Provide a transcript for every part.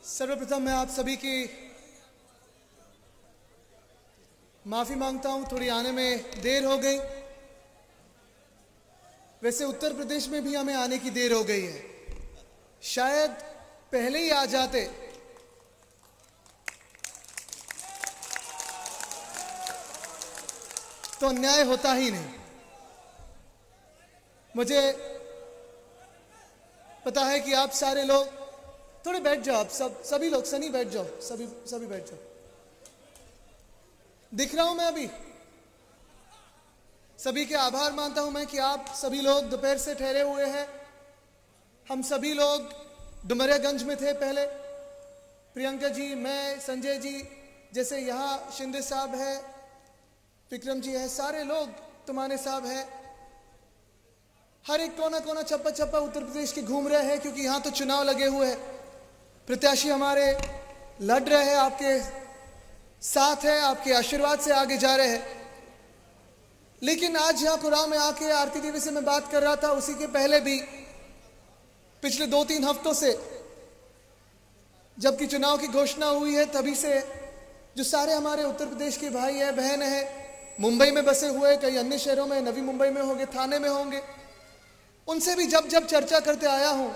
सर्वप्रथम मैं आप सभी की माफ़ी मांगता हूं, थोड़ी आने में देर हो गई। वैसे उत्तर प्रदेश में भी हमें आने की देर हो गई है, शायद पहले ही आ जाते तो अन्याय होता ही नहीं। मुझे पता है कि आप सारे लोग थोड़े बैठ जाओ, आप सभी लोग सनी बैठ जाओ, सभी बैठ जाओ। दिख रहा हूं मैं अभी? सभी के आभार मानता हूं मैं कि आप सभी लोग दोपहर से ठहरे हुए हैं। हम सभी लोग डुमरियागंज में थे पहले, प्रियंका जी, मैं, संजय जी, जैसे यहाँ शिंदे साहब है, विक्रम जी है, सारे लोग, तुमाने साहब है, हर एक कोना कोना चप्पा चप्पा उत्तर प्रदेश के घूम रहे हैं, क्योंकि यहाँ तो चुनाव लगे हुए हैं। प्रत्याशी हमारे लड़ रहे हैं, आपके साथ है, आपके आशीर्वाद से आगे जा रहे हैं। लेकिन आज यहाँ कुराव में आके आरती देवी से मैं बात कर रहा था, उसी के पहले भी पिछले 2-3 हफ्तों से जबकि चुनाव की घोषणा हुई है, तभी से जो सारे हमारे उत्तर प्रदेश के भाई है, बहन है, मुंबई में बसे हुए, कई अन्य शहरों में, नवी मुंबई में होंगे, थाने में होंगे, उनसे भी जब जब चर्चा करते आया हूं,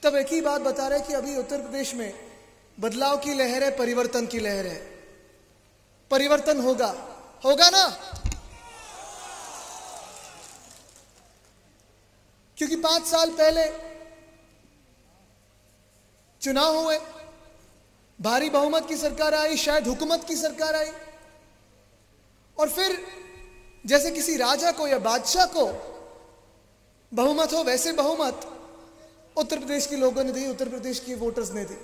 तब एक ही बात बता रहे कि अभी उत्तर प्रदेश में बदलाव की लहर है, परिवर्तन की लहर है। परिवर्तन होगा ना? क्योंकि 5 साल पहले चुनाव हुए, भारी बहुमत की सरकार आई, शायद हुकूमत की सरकार आई, और फिर जैसे किसी राजा को या बादशाह को बहुमत हो, वैसे बहुमत उत्तर प्रदेश के लोगों ने दी, उत्तर प्रदेश के वोटर्स ने दी।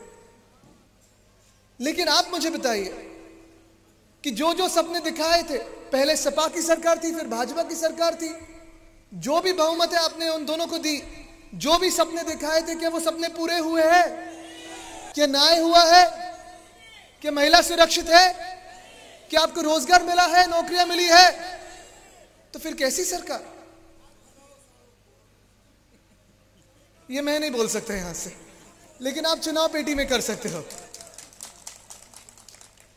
लेकिन आप मुझे बताइए कि जो सपने दिखाए थे, पहले सपा की सरकार थी, फिर भाजपा की सरकार थी, जो भी बहुमत है आपने उन दोनों को दी, जो भी सपने दिखाए थे, क्या वो सपने पूरे हुए हैं? क्या न्याय हुआ है? क्या महिला सुरक्षित है? क्या आपको रोजगार मिला है, नौकरियां मिली है? तो फिर कैसी सरकार? ये मैं नहीं बोल सकता यहां से, लेकिन आप चुनाव पेटी में कर सकते हो।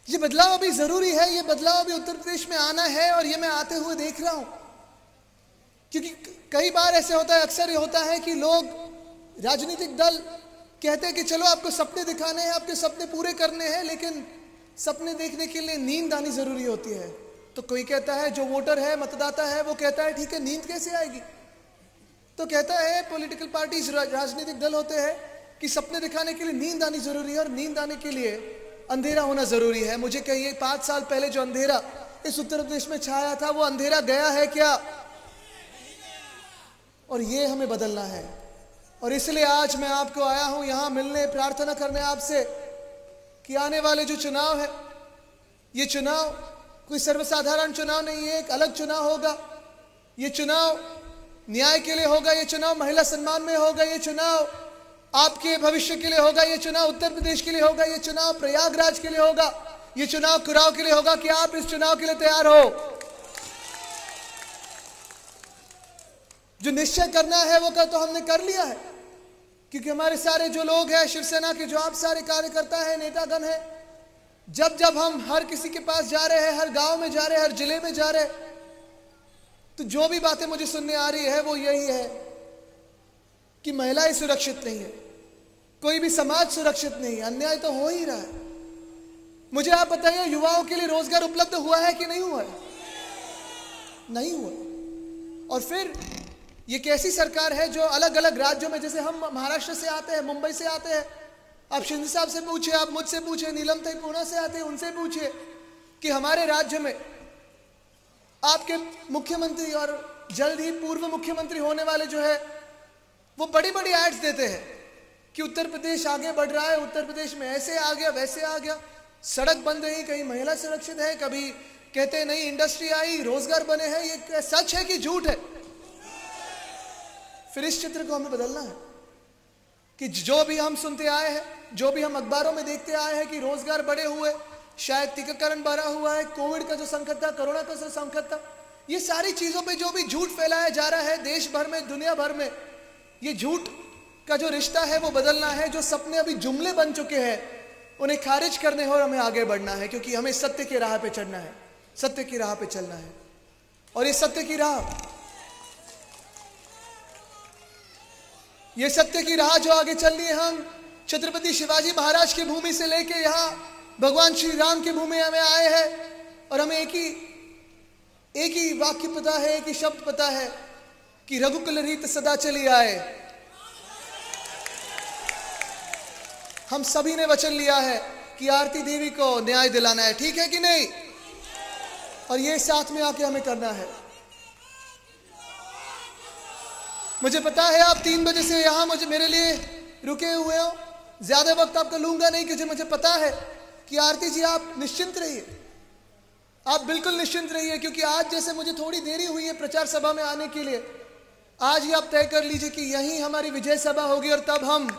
ये बदलाव अभी जरूरी है, ये बदलाव अभी उत्तर प्रदेश में आना है, और ये मैं आते हुए देख रहा हूं। क्योंकि कई बार ऐसे होता है, अक्सर ये होता है कि लोग, राजनीतिक दल कहते हैं कि चलो आपको सपने दिखाने हैं, आपके सपने पूरे करने हैं, लेकिन सपने देखने के लिए नींद आनी जरूरी होती है। तो कोई कहता है, जो वोटर है, मतदाता है, वो कहता है ठीक है, नींद कैसे आएगी? तो कहता है पॉलिटिकल पार्टीज, राजनीतिक दल होते हैं कि सपने दिखाने के लिए नींद आनी जरूरी है, और नींद आने के लिए अंधेरा होना जरूरी है। मुझे कहिए, 5 साल पहले जो अंधेरा इस उत्तर प्रदेश में छाया था, वो अंधेरा गया है क्या? और ये हमें बदलना है। और इसलिए आज मैं आपको आया हूं यहां मिलने, प्रार्थना करने आपसे कि आने वाले जो चुनाव है, ये चुनाव कोई सर्वसाधारण चुनाव नहीं है, एक अलग चुनाव होगा। ये चुनाव न्याय के लिए होगा, ये चुनाव महिला सम्मान में होगा, ये चुनाव आपके भविष्य के लिए होगा, ये चुनाव उत्तर प्रदेश के लिए होगा, ये चुनाव प्रयागराज के लिए होगा, ये चुनाव कुराव के लिए होगा। कि आप इस चुनाव के लिए तैयार हो? जो निश्चय करना है वो तो हमने कर लिया है, क्योंकि हमारे सारे जो लोग हैं शिवसेना के, जो आप सारे कार्यकर्ता हैं, नेतागण हैं, जब जब हम हर किसी के पास जा रहे हैं, हर गांव में जा रहे हैं, हर जिले में जा रहे हैं, तो जो भी बातें मुझे सुनने आ रही है वो यही है कि महिलाएं सुरक्षित नहीं है, कोई भी समाज सुरक्षित नहीं है, अन्याय तो हो ही रहा है। मुझे आप बताइए, युवाओं के लिए रोजगार उपलब्ध हुआ है कि नहीं हुआ है? नहीं हुआ। और फिर ये कैसी सरकार है जो अलग अलग राज्यों में, जैसे हम महाराष्ट्र से आते हैं, मुंबई से आते हैं, आप शिंदे साहब से पूछिए, आप मुझसे पूछिए, नीलम ताई पुणे से आते हैं, उनसे पूछिए कि हमारे राज्य में आपके मुख्यमंत्री और जल्द ही पूर्व मुख्यमंत्री होने वाले जो है, वो बड़ी बड़ी एड्स देते हैं कि उत्तर प्रदेश आगे बढ़ रहा है, उत्तर प्रदेश में ऐसे आ गया, वैसे आ गया, सड़क बन रही, कहीं महिला सुरक्षित है, कभी कहते हैं नई इंडस्ट्री आई, रोजगार बने हैं। ये सच है कि झूठ है? फिर इस चित्र को हमें बदलना है कि जो भी हम सुनते आए हैं, जो भी हम अखबारों में देखते आए हैं कि रोजगार बढ़े हुए, शायद टीकाकरण बढ़ा हुआ है, कोविड का जो संकट था, कोरोना का जो संकट था, ये सारी चीजों पे जो भी झूठ फैलाया जा रहा है देश भर में, दुनिया भर में, ये झूठ का जो रिश्ता है वो बदलना है। जो सपने अभी जुमले बन चुके हैं उन्हें खारिज करने और हमें आगे बढ़ना है, क्योंकि हमें सत्य की राह पे चढ़ना है, सत्य की राह पे चलना है। और ये सत्य की राह, ये सत्य की राह जो आगे चलनी है, हम छत्रपति शिवाजी महाराज की भूमि से लेके यहाँ भगवान श्री राम की भूमि में आए हैं। और हमें एक ही वाक्य पता है, एक ही शब्द पता है कि रघुकुल रीत सदा चली आए। हम सभी ने वचन लिया है कि आरती देवी को न्याय दिलाना है, ठीक है कि नहीं? और ये साथ में आके हमें करना है। मुझे पता है आप 3 बजे से यहां मेरे लिए रुके हुए हो, ज्यादा वक्त आपका लूंगा नहीं, क्योंकि मुझे पता है कि आरती जी आप निश्चिंत रहिए, आप बिल्कुल निश्चिंत रहिए, क्योंकि आज जैसे मुझे थोड़ी देरी हुई है प्रचार सभा में आने के लिए, आज ही आप तय कर लीजिए कि यही हमारी विजय सभा होगी और तब हम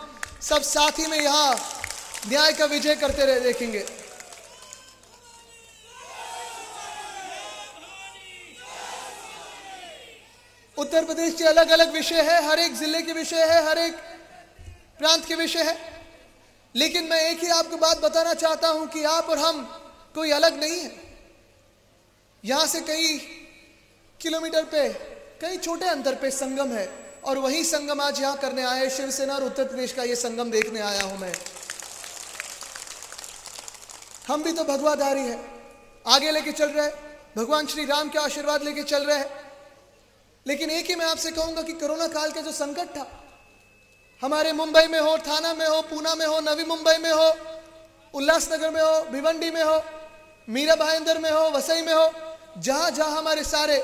सब साथी में यहां न्याय का विजय करते रहे देखेंगे। उत्तर प्रदेश के अलग अलग विषय है, हर एक जिले के विषय है, हर एक प्रांत के विषय है, लेकिन मैं एक ही आपको बात बताना चाहता हूं कि आप और हम कोई अलग नहीं है। यहां से कई किलोमीटर पे, कई छोटे अंतर पे संगम है, और वही संगम आज यहां करने आए शिवसेना और उत्तर प्रदेश का ये संगम देखने आया हूं मैं। हम भी तो भगवाधारी है, आगे लेके चल रहे हैं, भगवान श्री राम के आशीर्वाद लेके चल रहे हैं। लेकिन एक ही मैं आपसे कहूंगा कि कोरोना काल का जो संकट था, हमारे मुंबई में हो, थाना में हो, पूना में हो, नवी मुंबई में हो, उल्लासनगर में हो, भिवंडी में हो, मीरा भाईंदर में हो, वसई में हो, जहां जहां हमारे सारे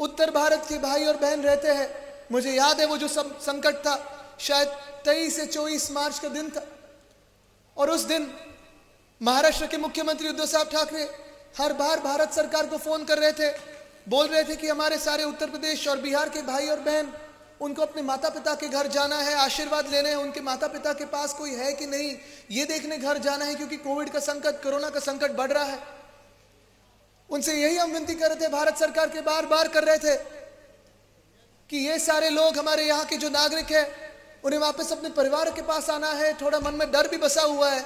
उत्तर भारत के भाई और बहन रहते हैं, मुझे याद है वो जो सब संकट था, शायद 23 से 24 मार्च का दिन था, और उस दिन महाराष्ट्र के मुख्यमंत्री उद्धव साहब ठाकरे हर बार भारत सरकार को फोन कर रहे थे, बोल रहे थे कि हमारे सारे उत्तर प्रदेश और बिहार के भाई और बहन, उनको अपने माता पिता के घर जाना है, आशीर्वाद लेने हैं, उनके माता पिता के पास कोई है कि नहीं ये देखने घर जाना है, क्योंकि कोविड का संकट, कोरोना का संकट बढ़ रहा है। उनसे यही हम विनती कर रहे थे, भारत सरकार के बार बार कर रहे थे कि ये सारे लोग हमारे यहाँ के जो नागरिक हैं उन्हें वापस अपने परिवार के पास आना है। थोड़ा मन में डर भी बसा हुआ है,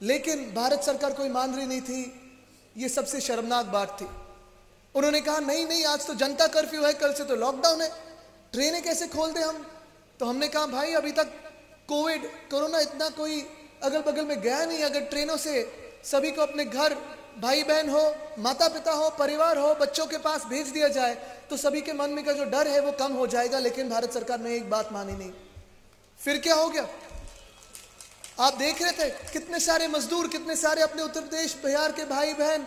लेकिन भारत सरकार कोई मान रही नहीं थी। ये सबसे शर्मनाक बात थी। उन्होंने कहा नहीं नहीं, आज तो जनता कर्फ्यू है, कल से तो लॉकडाउन है, ट्रेनें कैसे खोल दें हम? तो हमने कहा भाई अभी तक कोविड, कोरोना इतना कोई अगल बगल में गया नहीं। अगर ट्रेनों से सभी को अपने घर, भाई बहन हो, माता पिता हो, परिवार हो, बच्चों के पास भेज दिया जाए तो सभी के मन में का जो डर है वो कम हो जाएगा। लेकिन भारत सरकार ने एक बात मानी नहीं। फिर क्या हो गया? आप देख रहे थे कितने सारे मजदूर, कितने सारे अपने उत्तर प्रदेश बिहार के भाई बहन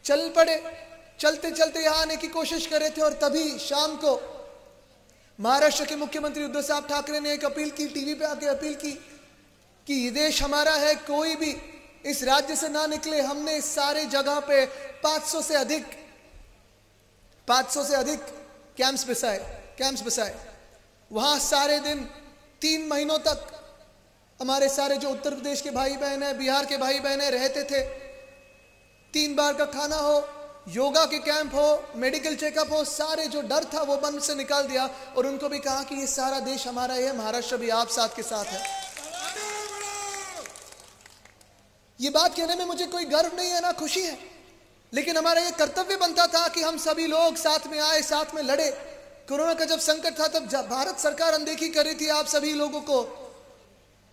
चल पड़े, चलते चलते यहां आने की कोशिश कर रहे थे। और तभी शाम को महाराष्ट्र के मुख्यमंत्री उद्धव साहब ठाकरे ने एक अपील की, टीवी पे आके अपील की कि ये देश हमारा है, कोई भी इस राज्य से ना निकले। हमने इस सारे जगह पे 500 से अधिक कैंप्स बसाए। वहां सारे दिन 3 महीनों तक हमारे सारे जो उत्तर प्रदेश के भाई बहन है, बिहार के भाई बहन है रहते थे। 3 बार का खाना हो, योगा के कैंप हो, मेडिकल चेकअप हो, सारे जो डर था वो मन से निकाल दिया। और उनको भी कहा कि ये सारा देश हमारा है, महाराष्ट्र भी आप साथ के साथ है। ये बात कहने में मुझे कोई गर्व नहीं है ना खुशी है, लेकिन हमारा ये कर्तव्य बनता था कि हम सभी लोग साथ में आए, साथ में लड़े। कोरोना का जब संकट था तब जब भारत सरकार अनदेखी कर रही थी आप सभी लोगों को,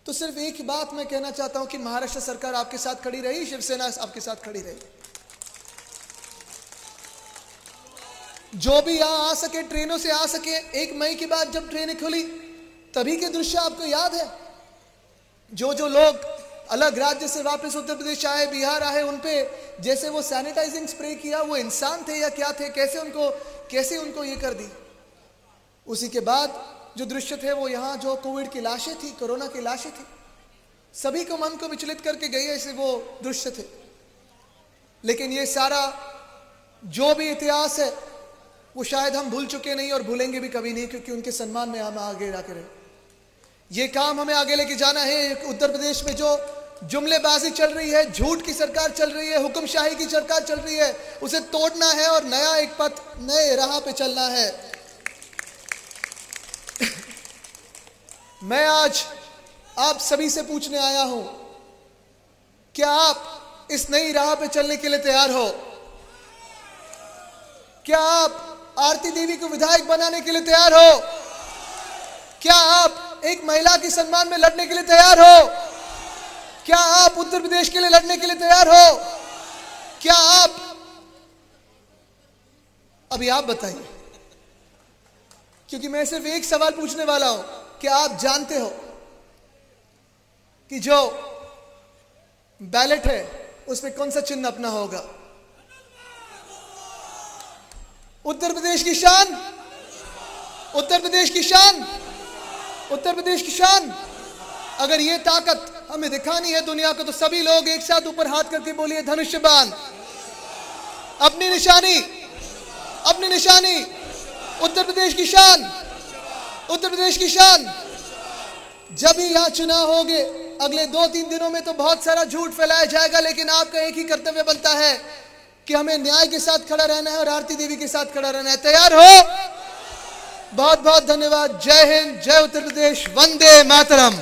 तो सिर्फ एक ही बात मैं कहना चाहता हूं कि महाराष्ट्र सरकार आपके साथ खड़ी रही, शिवसेना आपके साथ खड़ी रही। जो भी यहां आ सके, ट्रेनों से आ सके। 1 मई के बाद जब ट्रेनें खुली तभी के दृश्य आपको याद है। जो लोग अलग राज्य से वापस उत्तर प्रदेश आए, बिहार आए, उनपे जैसे वो सैनिटाइजिंग स्प्रे किया, वो इंसान थे या क्या थे, कैसे उनको ये कर दी। उसी के बाद जो दृश्य थे वो यहाँ जो कोविड की लाशें थी, कोरोना की लाशें थी, सभी को मन को विचलित करके गई, ऐसे वो दृश्य थे। लेकिन ये सारा जो भी इतिहास है वो शायद हम भूल चुके नहीं और भूलेंगे भी कभी नहीं, क्योंकि उनके सम्मान में हम आगे जाके रहे। ये काम हमें आगे लेके जाना है। उत्तर प्रदेश में जो जुमलेबाजी चल रही है, झूठ की सरकार चल रही है, हुक्मशाही की सरकार चल रही है, उसे तोड़ना है और नया एक पथ, नए राह पे चलना है। मैं आज आप सभी से पूछने आया हूं, क्या आप इस नई राह पे चलने के लिए तैयार हो? क्या आप आरती देवी को विधायक बनाने के लिए तैयार हो? क्या आप एक महिला के सम्मान में लड़ने के लिए तैयार हो? क्या आप उत्तर प्रदेश के लिए लड़ने के लिए तैयार हो? क्या आप अभी आप बताइए, क्योंकि मैं सिर्फ एक सवाल पूछने वाला हूं। क्या आप जानते हो कि जो बैलेट है उसमें कौन सा चिन्ह अपना होगा? उत्तर प्रदेश की शान, उत्तर प्रदेश की शान, उत्तर प्रदेश की शान। अगर ये ताकत हमें दिखानी है दुनिया को, तो सभी लोग एक साथ ऊपर हाथ करके बोलिए धनुष्यबाण। अपनी निशानी, अपनी निशानी, उत्तर प्रदेश की शान, उत्तर प्रदेश की शान। जब ही यहां चुनाव होंगे अगले 2-3 दिनों में तो बहुत सारा झूठ फैलाया जाएगा, लेकिन आपका एक ही कर्तव्य बनता है कि हमें न्याय के साथ खड़ा रहना है और आरती देवी के साथ खड़ा रहना है। तैयार हो? बहुत बहुत धन्यवाद। जय हिंद, जय उत्तर प्रदेश, वंदे मातरम।